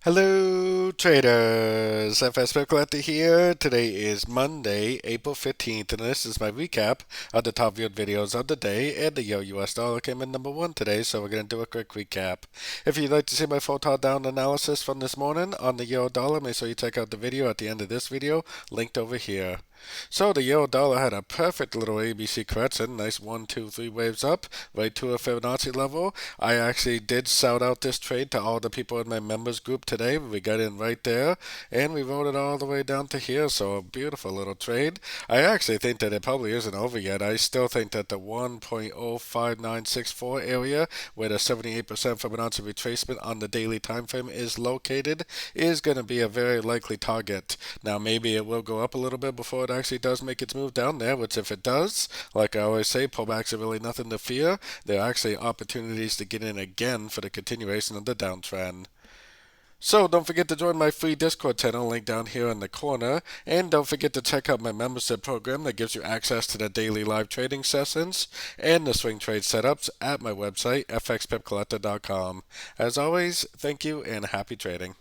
Hello traders, FX Pip Collector here. Today is Monday, April 15th, and this is my recap of the top viewed videos of the day. And the Euro US dollar came in number one today, so we're going to do a quick recap. If you'd like to see my full top down analysis from this morning on the Euro dollar, make sure you check out the video at the end of this video, linked over here. So the euro dollar had a perfect little ABC correction, nice 1, 2, 3 waves up, right to a Fibonacci level. I actually did shout out this trade to all the people in my members group today. We got in right there, and we rode it all the way down to here, so a beautiful little trade. I actually think that it probably isn't over yet. I still think that the 1.05964 area, where the 78% Fibonacci retracement on the daily time frame is located, is going to be a very likely target. Now maybe it will go up a little bit before it actually does make its move down there, which if it does, like I always say, pullbacks are really nothing to fear. There are actually opportunities to get in again for the continuation of the downtrend. So don't forget to join my free Discord channel, link down here in the corner, and don't forget to check out my membership program that gives you access to the daily live trading sessions and the swing trade setups at my website, fxpipcollector.com. As always, thank you and happy trading.